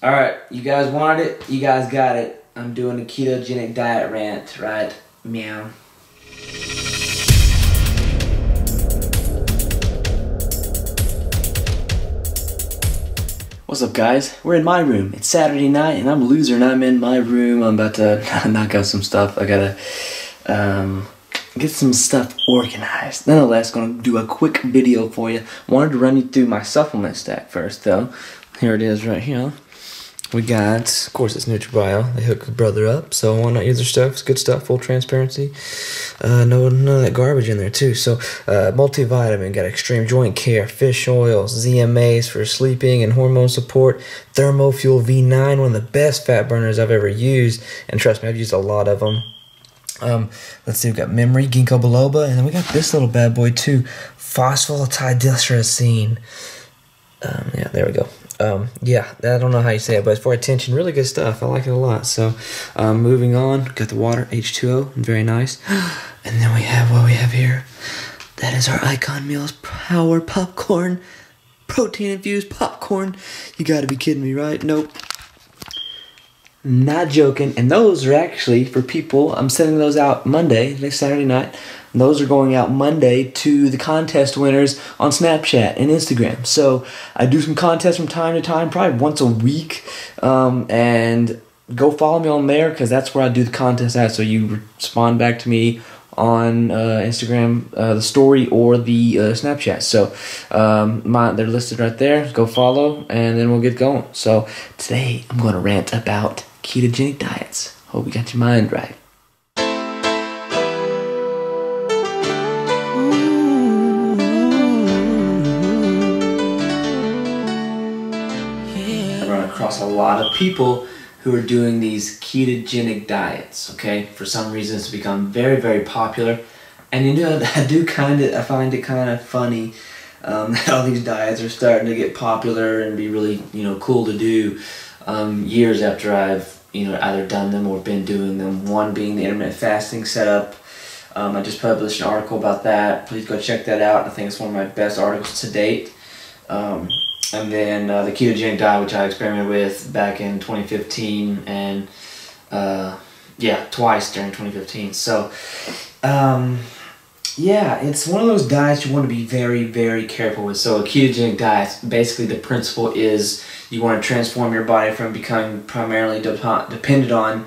Alright, you guys wanted it, you guys got it. I'm doing a ketogenic diet rant, right? Meow. What's up, guys? We're in my room. It's Saturday night and I'm a loser and I'm in my room. I'm about to knock out some stuff. I gotta get some stuff organized. Nonetheless, gonna do a quick video for you. Wanted to run you through my supplement stack first, though. Here it is right here. We got, of course, it's NutriBio. They hook the brother up, so why not use their stuff? It's good stuff, full transparency. None of that garbage in there, too. So, multivitamin, got extreme joint care, fish oils, ZMAs for sleeping and hormone support, ThermoFuel V9, one of the best fat burners I've ever used, and trust me, I've used a lot of them. Let's see, we've got memory, ginkgo biloba, and then we got this little bad boy, too, phosphatidylserine. Yeah, there we go. Yeah, I don't know how you say it, but it's for attention. Really good stuff. I like it a lot. So, moving on, got the water, H2O, very nice. And then we have what we have here. That is our Icon Meals Power Popcorn, protein-infused popcorn. You gotta be kidding me, right? Nope. Not joking. And those are actually for people. I'm sending those out Monday, next Saturday night. And those are going out Monday to the contest winners on Snapchat and Instagram. So I do some contests from time to time, probably once a week. And go follow me on there because that's where I do the contest at. So you respond back to me on Instagram, the story, or the Snapchat. So they're listed right there. Go follow, and then we'll get going. So today I'm going to rant about ketogenic diets. Hope you got your mind right. I run across a lot of people who are doing these ketogenic diets, okay? For some reason it's become very, very popular. And you know, I find it kind of funny that all these diets are starting to get popular and be really, cool to do years after I've, either done them or been doing them. One being the intermittent fasting setup. I just published an article about that. Please go check that out. I think it's one of my best articles to date. And then the ketogenic diet, which I experimented with back in 2015, and yeah, twice during 2015. So, yeah, it's one of those diets you want to be very, very careful with. So a ketogenic diet, basically the principle is you want to transform your body from becoming primarily dependent on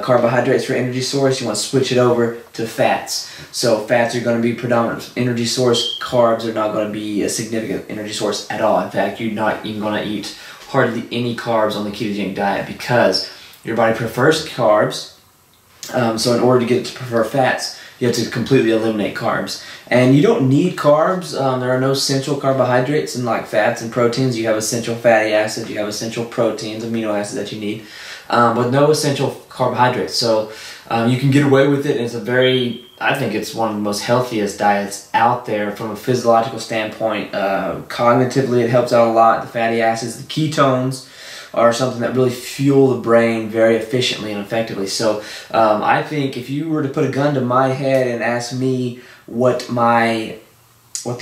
carbohydrates for energy source. You want to switch it over to fats. So fats are going to be predominant energy source. Carbs are not going to be a significant energy source at all. In fact, you're not even going to eat hardly any carbs on the ketogenic diet because your body prefers carbs. So in order to get it to prefer fats, you have to completely eliminate carbs. And you don't need carbs. There are no essential carbohydrates in like fats and proteins. You have essential fatty acids, you have essential proteins, amino acids that you need, but no essential carbohydrates. So you can get away with it. And I think it's one of the most healthiest diets out there from a physiological standpoint. Cognitively, it helps out a lot. The fatty acids, the ketones, are something that really fuel the brain very efficiently and effectively. So I think if you were to put a gun to my head and ask me what the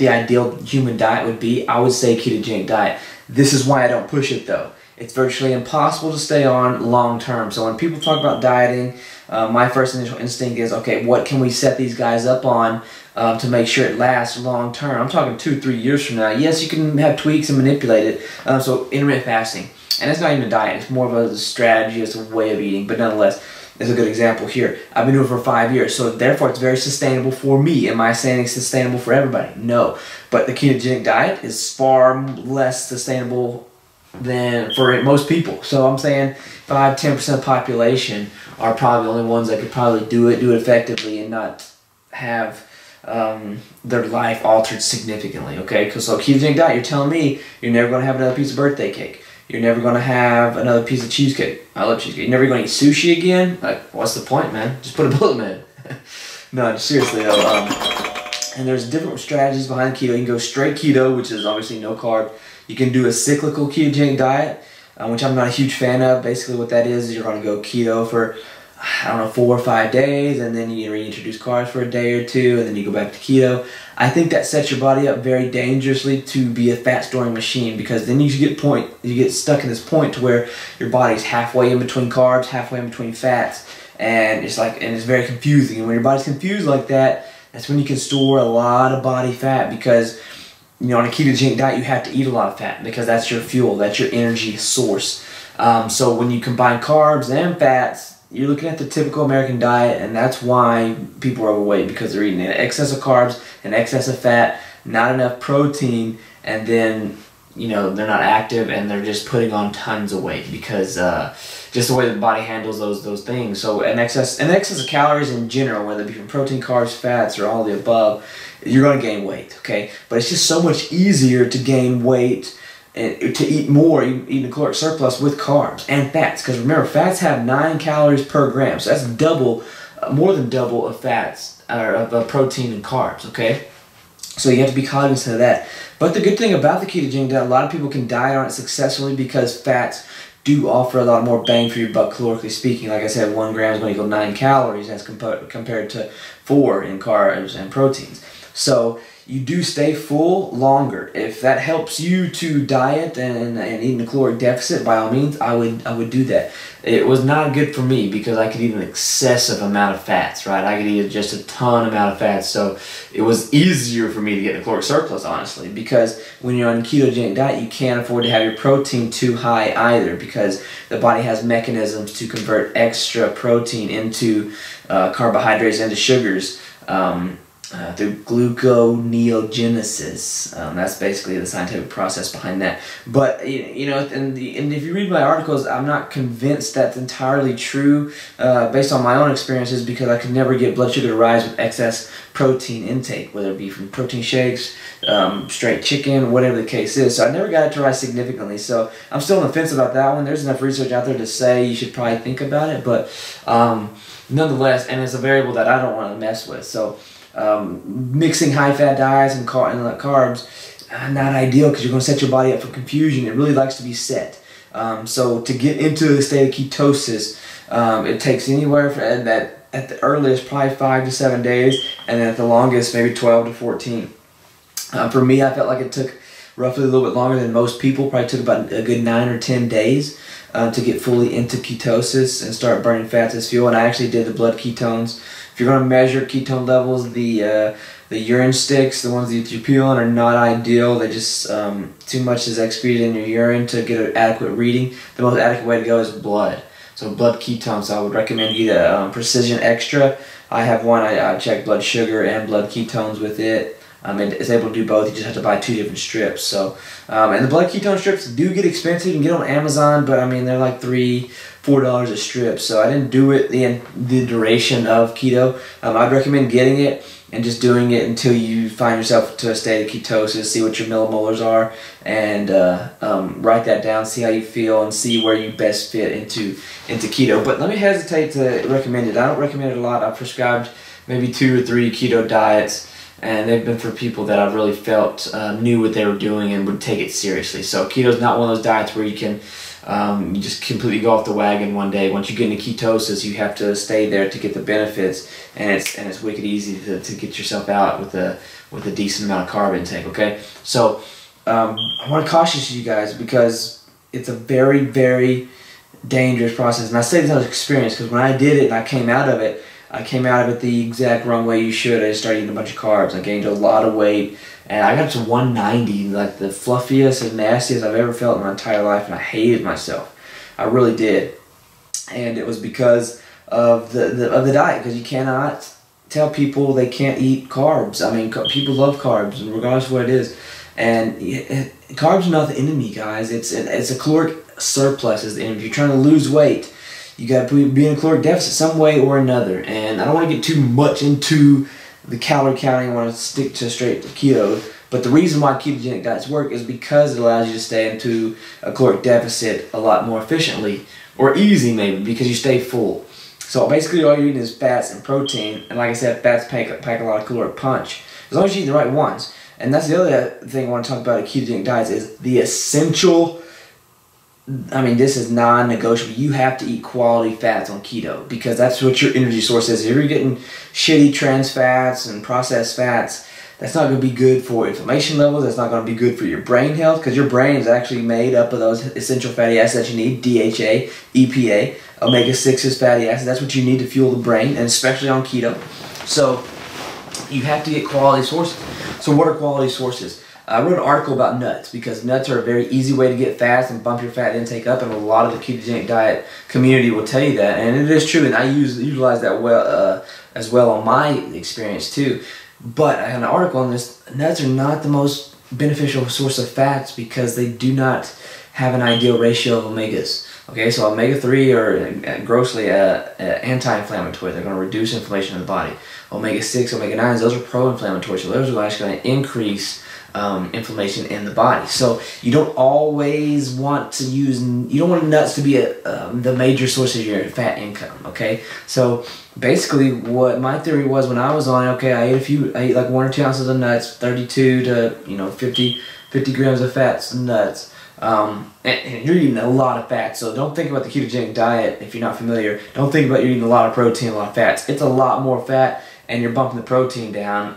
ideal human diet would be, I would say ketogenic diet. This is why I don't push it though. It's virtually impossible to stay on long term. So when people talk about dieting, my first initial instinct is, okay, what can we set these guys up on to make sure it lasts long term? I'm talking 2-3 years from now. Yes, you can have tweaks and manipulate it. So intermittent fasting. And it's not even a diet, it's more of a strategy, it's a way of eating, but nonetheless, it's a good example here. I've been doing it for 5 years, so therefore it's very sustainable for me. Am I saying it's sustainable for everybody? No. But the ketogenic diet is far less sustainable than for most people. So I'm saying 5-10% of the population are probably the only ones that could probably do it effectively and not have their life altered significantly, okay? So ketogenic diet, you're telling me you're never going to have another piece of birthday cake. You're never going to have another piece of cheesecake. I love cheesecake. You're never going to eat sushi again? Like, what's the point, man? Just put a bullet in it. No, seriously though. And there's different strategies behind keto. You can go straight keto, which is obviously no carb. You can do a cyclical ketogenic diet, which I'm not a huge fan of. Basically what that is you're going to go keto for I don't know, 4 or 5 days, and then you reintroduce carbs for a day or two, and then you go back to keto. I think that sets your body up very dangerously to be a fat storing machine, because then you get stuck in this point to where your body's halfway in between carbs, halfway in between fats, and it's very confusing. And when your body's confused like that, that's when you can store a lot of body fat, because on a ketogenic diet you have to eat a lot of fat because that's your fuel, that's your energy source. So when you combine carbs and fats, you're looking at the typical American diet, and that's why people are overweight, because they're eating an excess of carbs, an excess of fat, not enough protein, and then they're not active and they're just putting on tons of weight because just the way the body handles those things. So an excess of calories in general, whether it be from protein, carbs, fats, or all the above, you're going to gain weight. Okay, but it's just so much easier to gain weight and to eat more, eat a caloric surplus with carbs and fats, because remember, fats have 9 calories per gram, so that's more than double of fats or of protein and carbs. Okay, so you have to be cognizant of that. But the good thing about the ketogenic diet, a lot of people can diet on it successfully because fats do offer a lot more bang for your buck, calorically speaking. Like I said, 1 gram is going to equal 9 calories as compared to 4 in carbs and proteins. So you do stay full longer. If that helps you to diet and eat in a caloric deficit, by all means, I would do that. It was not good for me because I could eat an excessive amount of fats, right? I could eat just a ton amount of fats, so it was easier for me to get a caloric surplus, honestly, because when you're on a ketogenic diet, you can't afford to have your protein too high either, because the body has mechanisms to convert extra protein into carbohydrates, into sugars, through gluconeogenesis. That's basically the scientific process behind that. But and if you read my articles, I'm not convinced that's entirely true based on my own experiences, because I could never get blood sugar to rise with excess protein intake, whether it be from protein shakes, straight chicken, whatever the case is. So I never got it to rise significantly. So I'm still on the fence about that one. There's enough research out there to say you should probably think about it, but nonetheless, and it's a variable that I don't want to mess with. So mixing high-fat diets and carbs, not ideal, because you're going to set your body up for confusion. It really likes to be set. So to get into a state of ketosis, it takes anywhere from at the earliest probably 5 to 7 days, and then at the longest maybe 12 to 14. For me, I felt like it took roughly a little bit longer than most people. Probably took about a good 9 or 10 days to get fully into ketosis and start burning fats as fuel. And I actually did the blood ketones. If you're going to measure ketone levels, the urine sticks, the ones that you pee on, are not ideal. They just too much is excreted in your urine to get an adequate reading. The most adequate way to go is blood. So blood ketones, I would recommend you get a Precision Extra. I have one. I check blood sugar and blood ketones with it. It's able to do both. You just have to buy 2 different strips. So, and the blood ketone strips do get expensive. You can get them on Amazon, but they're like $3-4 a strip. So I didn't do it the duration of keto. I'd recommend getting it and just doing it until you find yourself to a state of ketosis. See what your millimolars are, and write that down. See how you feel, and see where you best fit into keto. But let me hesitate to recommend it. I don't recommend it a lot. I've prescribed maybe 2 or 3 keto diets, and they've been for people that I've really felt knew what they were doing and would take it seriously. So keto is not one of those diets where you can you just completely go off the wagon one day. Once you get into ketosis, you have to stay there to get the benefits, and it's wicked easy to get yourself out with a decent amount of carb intake. Okay, so I want to caution you guys, because it's a very, very dangerous process, and I say this out of experience, because when I did it and I came out of it the exact wrong way you should. I just started eating a bunch of carbs. I gained a lot of weight, and I got to 190, like the fluffiest and nastiest I've ever felt in my entire life, and I hated myself. I really did. And it was because of the diet, because you cannot tell people they can't eat carbs. People love carbs, regardless of what it is. And carbs are not the enemy, guys. It's a caloric surplus is the enemy. If you're trying to lose weight, you got to be in a caloric deficit some way or another. And I don't want to get too much into the calorie counting. I want to stick to straight keto. But the reason why ketogenic diets work is because it allows you to stay into a caloric deficit a lot more efficiently, or easy maybe, because you stay full. So basically all you're eating is fats and protein. And like I said, fats pack a lot of caloric punch, as long as you eat the right ones. And that's the other thing I want to talk about at ketogenic diets, is the essential I mean, this is non-negotiable. You have to eat quality fats on keto because that's what your energy source is. If you're getting shitty trans fats and processed fats, that's not going to be good for inflammation levels. That's not going to be good for your brain health because your brain is actually made up of those essential fatty acids that you need, DHA, EPA, omega-6 fatty acids. That's what you need to fuel the brain, and especially on keto. So you have to get quality sources. So what are quality sources? I wrote an article about nuts because nuts are a very easy way to get fats and bump your fat intake up, and a lot of the ketogenic diet community will tell you that, and it is true, and I utilize that as well on my experience too. But I had an article on this. Nuts are not the most beneficial source of fats because they do not have an ideal ratio of omegas. Okay, so omega-3 are grossly anti-inflammatory. They're going to reduce inflammation in the body. Omega-6, omega-9s, those are pro-inflammatory, so those are actually going to increase inflammation in the body. So you don't always want to use, you don't want nuts to be the major source of your fat income, okay? So basically what my theory was when I was on it, okay, I ate like 1 or 2 ounces of nuts, 32 to 50 grams of fats and nuts. And you're eating a lot of fat, so don't think about the ketogenic diet if you're not familiar. Don't think about you're eating a lot of protein, a lot of fats. It's a lot more fat, and you're bumping the protein down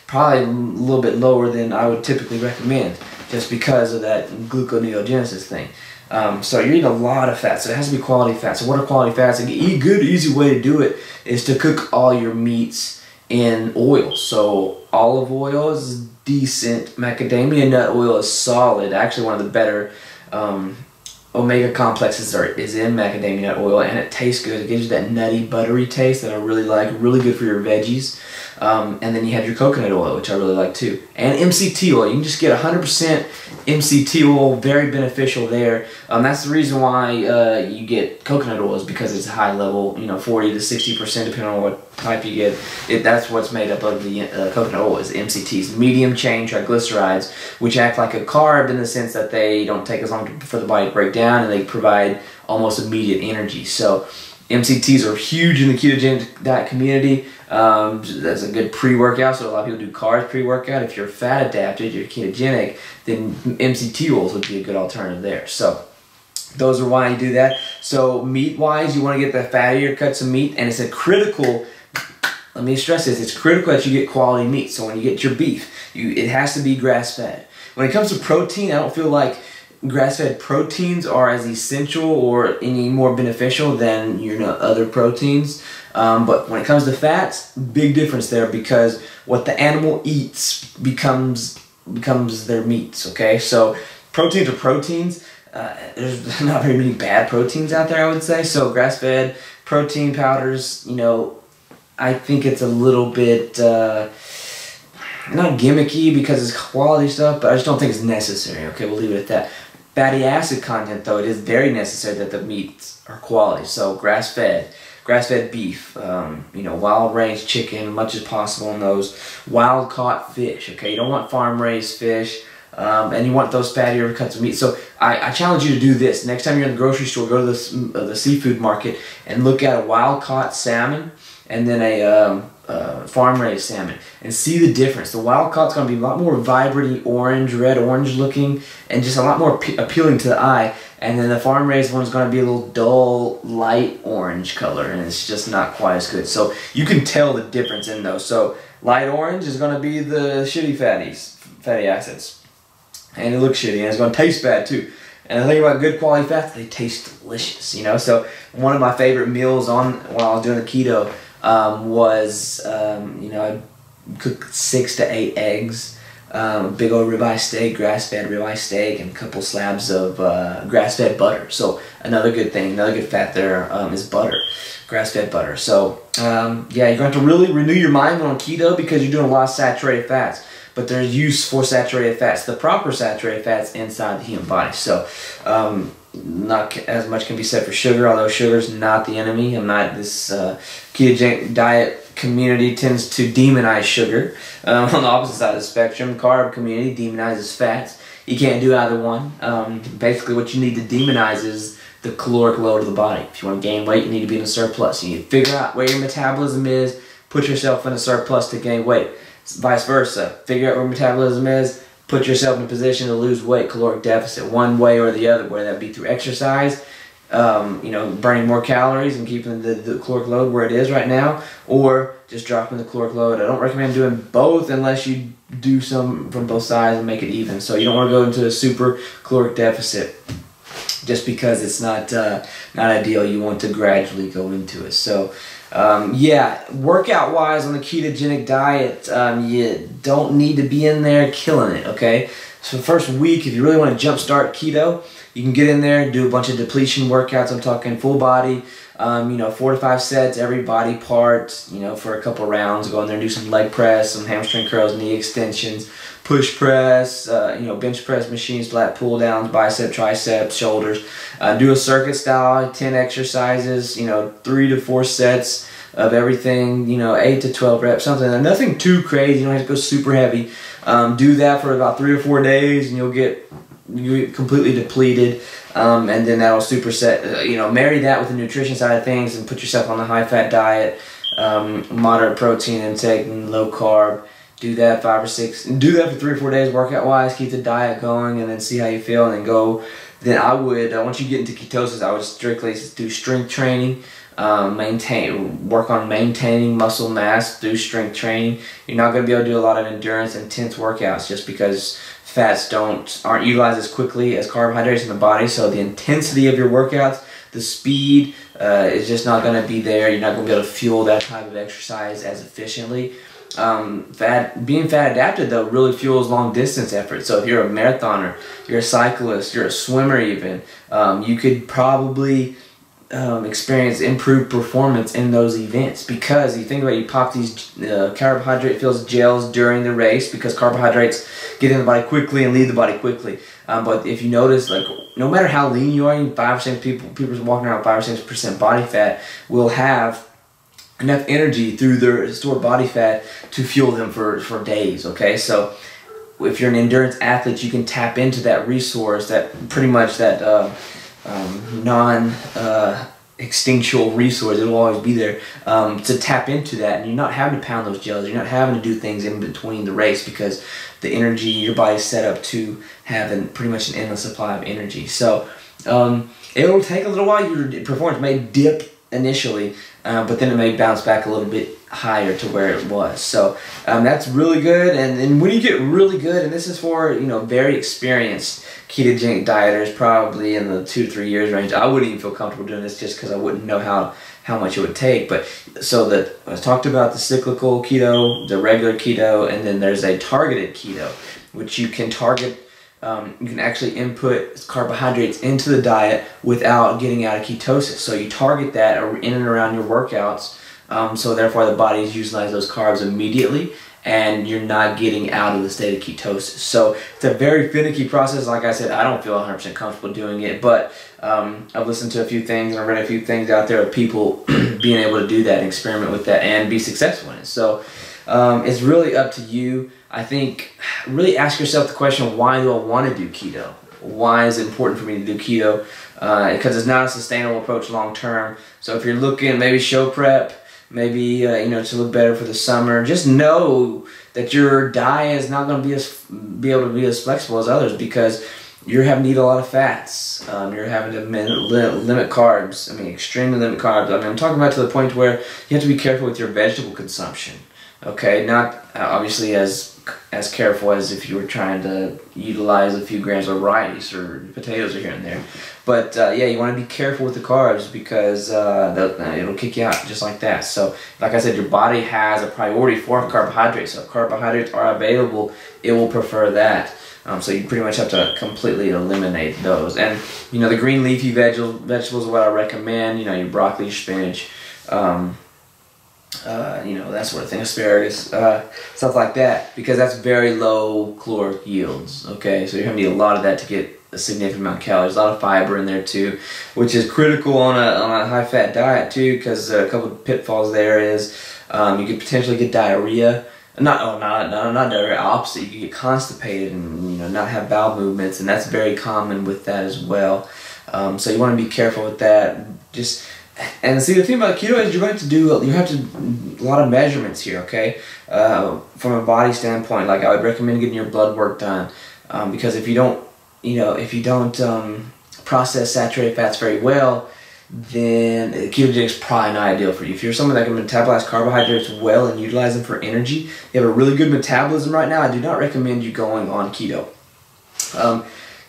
probably a little bit lower than I would typically recommend, just because of that gluconeogenesis thing. So you're eating a lot of fat, so it has to be quality fat. So what are quality fats? A good, easy way to do it is to cook all your meats in oil. So olive oil is decent. Macadamia nut oil is solid. Actually, one of the better omega complexes is in macadamia nut oil, and it tastes good. It gives you that nutty, buttery taste that I really like. Really good for your veggies. And then you have your coconut oil, which I really like too. And MCT oil. You can just get 100% MCT oil. Very beneficial there. That's the reason why you get coconut oil, is because it's a high level, 40 to 60% depending on what type you get. That's what's made up of the coconut oil, is MCTs, medium chain triglycerides, which act like a carb in the sense that they don't take as long for the body to break down, and they provide almost immediate energy. So MCTs are huge in the ketogenic diet community. That's a good pre-workout, so a lot of people do carbs pre-workout. If you're fat adapted, you're ketogenic, then MCT oils would be a good alternative there. So those are why you do that. So meat-wise, you want to get the fattier cuts of meat, and it's a critical, let me stress this, it's critical that you get quality meat. So when you get your beef, it has to be grass-fed. When it comes to protein, I don't feel like grass-fed proteins are as essential or any more beneficial than other proteins. But when it comes to fats, big difference there, because what the animal eats becomes their meats. Okay, so proteins are proteins. There's not very many bad proteins out there, I would say. So grass-fed protein powders, I think it's a little bit not gimmicky because it's quality stuff, but I just don't think it's necessary. Okay, we'll leave it at that. Fatty acid content, though, it is very necessary that the meats are quality. So grass-fed beef, wild-raised chicken, much as possible in those. Wild-caught fish, okay? You don't want farm-raised fish, and you want those fattier cuts of meat. So I challenge you to do this. Next time you're in the grocery store, go to the seafood market and look at a wild-caught salmon and then a farm-raised salmon, and see the difference. The wild-caught's going to be a lot more vibrant, red-orange looking, and just a lot more appealing to the eye. And then the farm-raised one's going to be a little dull, light orange color, and it's just not quite as good. So you can tell the difference in those. So light orange is going to be the shitty fatty acids, and it looks shitty, and it's going to taste bad too. And the thing about good quality fats, they taste delicious. So one of my favorite meals while I was doing the keto was I cooked 6 to 8 eggs, big old ribeye steak, grass-fed ribeye steak, and a couple slabs of grass-fed butter. So another good thing, another good fat there is butter, grass-fed butter. So yeah, you're going to have to really renew your mind on keto because you're doing a lot of saturated fats. But there's use for saturated fats, the proper saturated fats inside the human body. So not as much can be said for sugar, although sugar is not the enemy. This ketogenic diet community tends to demonize sugar. On the opposite side of the spectrum, carb community demonizes fats. You can't do either one. Basically what you need to demonize is the caloric load of the body. If you want to gain weight, you need to be in a surplus. You need to figure out where your metabolism is, put yourself in a surplus to gain weight. Vice versa. Figure out where metabolism is, put yourself in a position to lose weight, caloric deficit, one way or the other, whether that be through exercise, you know, burning more calories and keeping the caloric load where it is right now, or just dropping the caloric load. I don't recommend doing both unless you do some from both sides and make it even. So you don't want to go into a super caloric deficit just because it's not ideal. You want to gradually go into it. So yeah, workout wise on the ketogenic diet, you don't need to be in there killing it, okay? So the first week, if you really want to jumpstart keto, you can get in there and do a bunch of depletion workouts. I'm talking full body, you know, 4 to 5 sets, every body part, you know, for a couple rounds. Go in there and do some leg press, some hamstring curls, knee extensions, push press, you know, bench press machines, lat pull downs, bicep, triceps, shoulders. Do a circuit style, 10 exercises, you know, 3 to 4 sets of everything, you know, 8 to 12 reps, something. Nothing too crazy. You don't have to go super heavy. Do that for about 3 or 4 days, and you'll get completely depleted, and then that'll superset. You know, marry that with the nutrition side of things, and put yourself on the high-fat diet, moderate protein intake, and low carb. Do that 5 or 6. Do that for 3 or 4 days, workout-wise. Keep the diet going, and then see how you feel, and then go. Then I would, once you get into ketosis, I would strictly do strength training. Work on maintaining muscle mass through strength training. You're not going to be able to do a lot of endurance, intense workouts just because fats aren't utilized as quickly as carbohydrates in the body. So the intensity of your workouts, the speed, is just not going to be there. You're not going to be able to fuel that type of exercise as efficiently. Being fat adapted though really fuels long distance effort. So if you're a marathoner, you're a cyclist, you're a swimmer even, you could probably experience improved performance in those events, because you think about it, you pop these carbohydrate filled gels during the race because carbohydrates get in the body quickly and leave the body quickly. But if you notice, like, no matter how lean you are, 5% people walking around with 5 or 6% body fat will have enough energy through their stored body fat to fuel them for days, okay? So if you're an endurance athlete, you can tap into that resource, that pretty much that non-extinctual resource. It will always be there, to tap into that, and you're not having to pound those gels. You're not having to do things in between the race because the energy, your body's set up to have pretty much an endless supply of energy. So it will take a little while. Your performance may dip initially, but then it may bounce back a little bit higher to where it was. So that's really good. And when you get really good, and this is for, you know, very experienced ketogenic dieters, probably in the 2 to 3 years range. I wouldn't even feel comfortable doing this just because I wouldn't know how much it would take. But so that I talked about the cyclical keto, the regular keto, and then there's a targeted keto, which you can target. You can actually input carbohydrates into the diet without getting out of ketosis. So you target that in and around your workouts, so therefore the body is utilizing those carbs immediately, and you're not getting out of the state of ketosis. So it's a very finicky process. Like I said, I don't feel 100% comfortable doing it, but I've listened to a few things and I've read a few things out there of people being able to do that and experiment with that and be successful in it. So it's really up to you. I think really ask yourself the question, why do I want to do keto? Why is it important for me to do keto? Because it's not a sustainable approach long term. So if you're looking, maybe show prep, maybe you know, to look better for the summer, just know that your diet is not going to be able to be as flexible as others, because you're having to eat a lot of fats. You're having to limit carbs. I mean, extremely limit carbs. I mean, I'm talking about to the point where you have to be careful with your vegetable consumption. Okay, not obviously as careful as if you were trying to utilize a few grams of rice or potatoes or here and there. But yeah, you want to be careful with the carbs, because it'll kick you out just like that. So like I said, your body has a priority for carbohydrates. So if carbohydrates are available, it will prefer that. So you pretty much have to completely eliminate those. And you know, the green leafy vegetables are what I recommend. You know, your broccoli, spinach, you know, that sort of thing, asparagus, stuff like that, because that's very low caloric yields. Okay, so you're going to need a lot of that to get a significant amount of calories. A lot of fiber in there too, which is critical on a high-fat diet too, because a couple of pitfalls there is you could potentially get diarrhea. Not diarrhea, opposite. You could get constipated and, you know, not have bowel movements, and that's very common with that as well. So you want to be careful with that. Just And see, the thing about keto is you have to a lot of measurements here, okay? From a body standpoint, like I would recommend getting your blood work done, because if you don't process saturated fats very well, then ketogenic is probably not ideal for you. If you're someone that can metabolize carbohydrates well and utilize them for energy, you have a really good metabolism right now, I do not recommend you going on keto.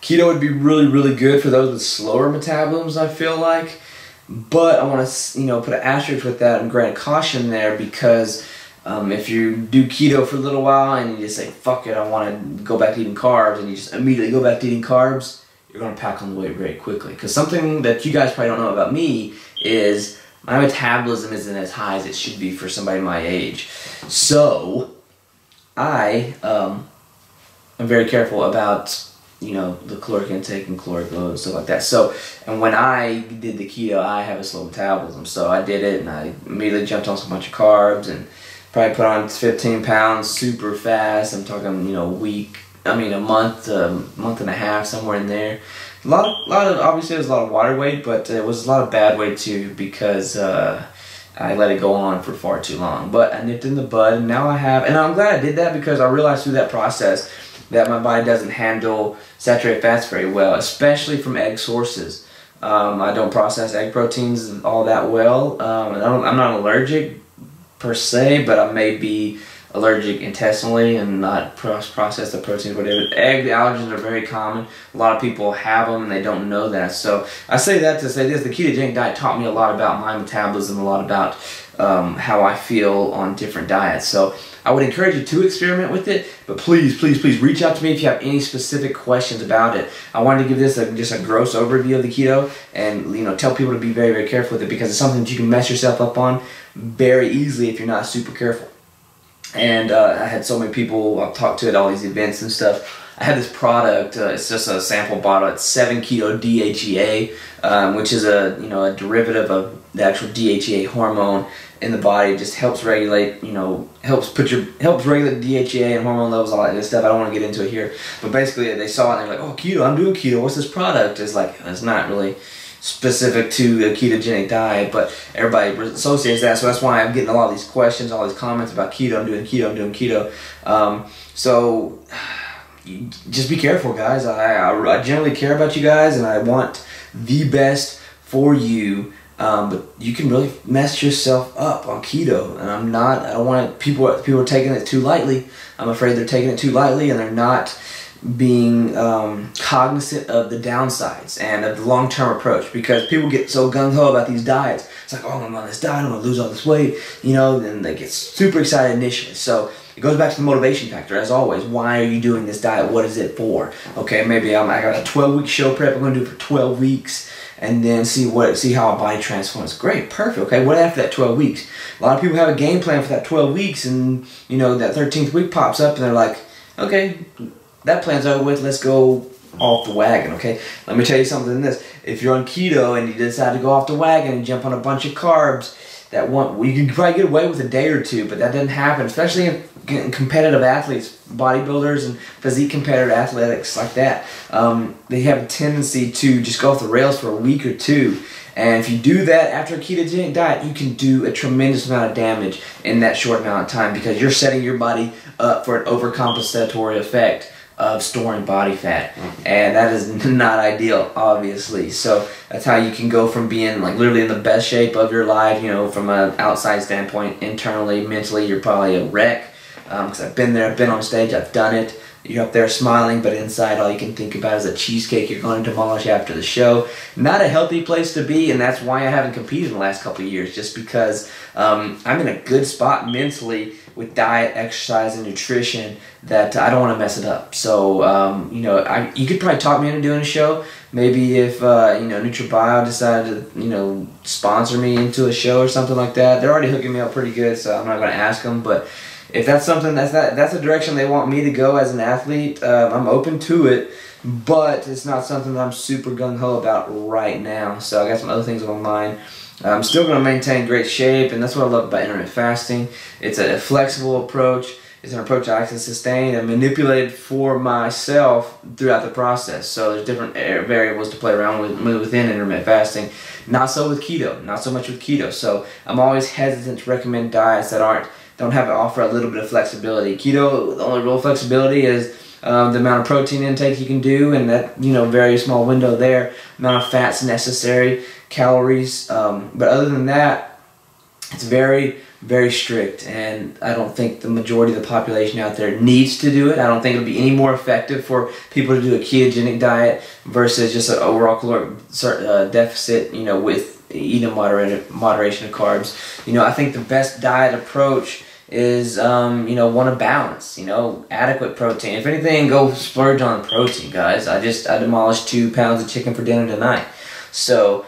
Keto would be really, really good for those with slower metabolisms, I feel like. But I want to, put an asterisk with that and grant caution there, because if you do keto for a little while and you just say, fuck it, I want to go back to eating carbs, and you just immediately go back to eating carbs, you're going to pack on the weight very quickly. Because something that you guys probably don't know about me is my metabolism isn't as high as it should be for somebody my age. So I am very careful about the caloric intake and caloric load and stuff like that. So, and when I did the keto, I have a slow metabolism. So I did it, and I immediately jumped on a bunch of carbs and probably put on 15 pounds super fast. I'm talking, a month and a half, somewhere in there. A lot of obviously, it was a lot of water weight, but it was a lot of bad weight too, because I let it go on for far too long. But I nipped in the bud, and now I have, and I'm glad I did that, because I realized through that process that my body doesn't handle saturated fats very well, especially from egg sources. I don't process egg proteins all that well. I'm not allergic per se, but I may be allergic intestinally and not process the proteins, whatever. Egg allergens are very common. A lot of people have them and they don't know that. So I say that to say this: the ketogenic diet taught me a lot about my metabolism, a lot about how I feel on different diets. So I would encourage you to experiment with it, but please, please, please reach out to me if you have any specific questions about it. I wanted to give this just a gross overview of the keto, and tell people to be very, very careful with it, because it's something that you can mess yourself up on very easily if you're not super careful. And I had so many people I've talked to at all these events and stuff. I had this product, it's just a sample bottle. It's 7-keto DHEA, which is a derivative of the actual DHEA hormone in the body. It just helps regulate, helps regulate DHEA and hormone levels, all that good stuff. I don't want to get into it here, but basically they saw it and they're like, "Oh, keto, I'm doing keto. What's this product?" It's like, it's not really specific to a ketogenic diet, but everybody associates that. So that's why I'm getting a lot of these questions, all these comments about keto. I'm doing keto. So just be careful, guys. I generally care about you guys, and I want the best for you. But you can really mess yourself up on keto, and I don't want people are taking it too lightly. I'm afraid they're taking it too lightly, and they're not being cognizant of the downsides and of the long-term approach, because people get so gung-ho about these diets. It's like, oh, I'm on this diet, I'm going to lose all this weight, and they get super excited initially. So it goes back to the motivation factor, as always. Why are you doing this diet? What is it for? Okay, maybe I got a 12-week show prep. I'm going to do it for 12 weeks. And then see how our body transforms. Great, perfect. Okay, what after that 12 weeks? A lot of people have a game plan for that 12 weeks, and that 13th week pops up, and they're like, okay, that plan's over with. Let's go off the wagon. Okay, let me tell you something. If you're on keto and you decide to go off the wagon and jump on a bunch of carbs, you can probably get away with a day or two, but that doesn't happen, especially in competitive athletes, bodybuilders and physique competitive athletics like that. They have a tendency to just go off the rails for a week or two. And if you do that after a ketogenic diet, you can do a tremendous amount of damage in that short amount of time, because you're setting your body up for an overcompensatory effect of storing body fat, and that is not ideal, obviously. So that's how you can go from being like literally in the best shape of your life, from an outside standpoint. Internally, mentally, you're probably a wreck, because I've been there, I've been on stage, I've done it. You're up there smiling, but inside all you can think about is a cheesecake you're going to demolish after the show. Not a healthy place to be, and that's why I haven't competed in the last couple of years, just because I'm in a good spot mentally with diet, exercise, and nutrition that I don't want to mess it up. So, you could probably talk me into doing a show. Maybe if, NutriBio decided to, sponsor me into a show or something like that. They're already hooking me up pretty good, so I'm not going to ask them, but if that's something that's a direction they want me to go as an athlete, I'm open to it, but it's not something that I'm super gung-ho about right now. So I got some other things on my mind. I'm still going to maintain great shape, and that's what I love about intermittent fasting. It's a flexible approach. is an approach I can sustain and manipulate for myself throughout the process. So there's different variables to play around with within intermittent fasting. Not so with keto, not so much with keto. So I'm always hesitant to recommend diets that don't have to offer a little bit of flexibility. Keto, the only real flexibility is the amount of protein intake you can do, and that, you know, very small window there, amount of fats necessary, calories, but other than that, it's very, very strict, and I don't think the majority of the population out there needs to do it. I don't think it'll be any more effective for people to do a ketogenic diet versus just an overall caloric deficit, you know, with eating moderation of carbs. You know, I think the best diet approach is, you know, one of balance, you know, adequate protein. If anything, go splurge on protein, guys. I demolished 2 pounds of chicken for dinner tonight. So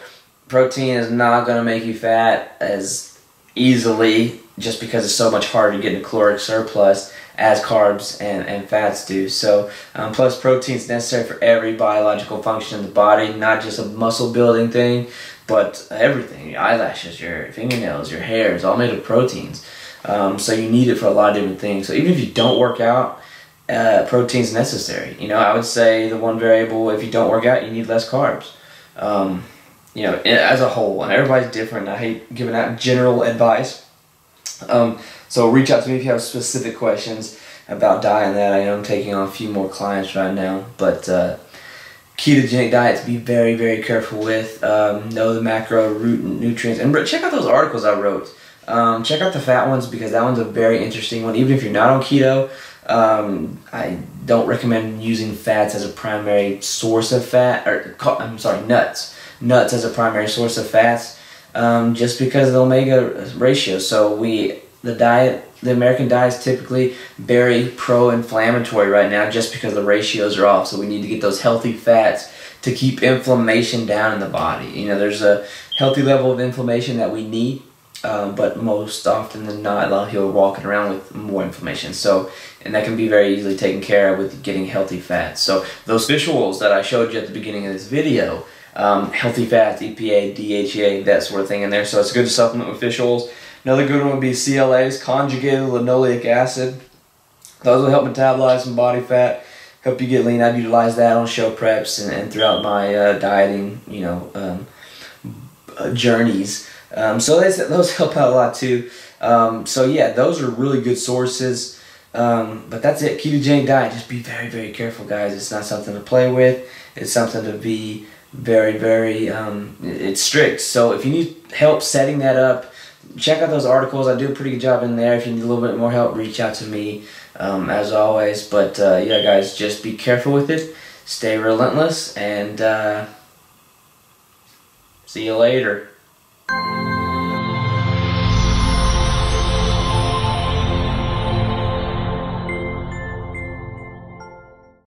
protein is not going to make you fat as easily just because it's so much harder to get in a caloric surplus as carbs and fats do. So plus protein is necessary for every biological function in the body, not just a muscle building thing, but everything. Your eyelashes, your fingernails, your hair is all made of proteins. So you need it for a lot of different things. So even if you don't work out, protein is necessary. You know, I would say the one variable, if you don't work out, you need less carbs. You know, as a whole, and everybody's different. I hate giving out general advice. So reach out to me if you have specific questions about diet and that. I am taking on a few more clients right now, but ketogenic diet to be very, very careful with. Know the macro root nutrients, and check out those articles I wrote. Check out the fat ones, because that one's a very interesting one. Even if you're not on keto, I don't recommend using fats as a primary source of fat, or I'm sorry, nuts as a primary source of fats, just because of the omega ratio. So the American diet is typically very pro-inflammatory right now, just because the ratios are off. So we need to get those healthy fats to keep inflammation down in the body. You know, there's a healthy level of inflammation that we need. But most often than not, a lot of people are walking around with more inflammation. So, and that can be very easily taken care of with getting healthy fats. So those fish oils that I showed you at the beginning of this video, healthy fats, EPA, DHA, that sort of thing in there. So it's good to supplement with fish oils. Another good one would be CLAs, conjugated linoleic acid. Those will help metabolize some body fat, help you get lean. I've utilized that on show preps and throughout my dieting, you know, journeys. So those help out a lot too. So yeah, those are really good sources. But that's it. Ketogenic diet. Just be very, very careful, guys. It's not something to play with. It's something to be very, very, it's strict. So if you need help setting that up, check out those articles. I do a pretty good job in there. If you need a little bit more help, reach out to me, as always. But yeah, guys, just be careful with it. Stay relentless, and see you later.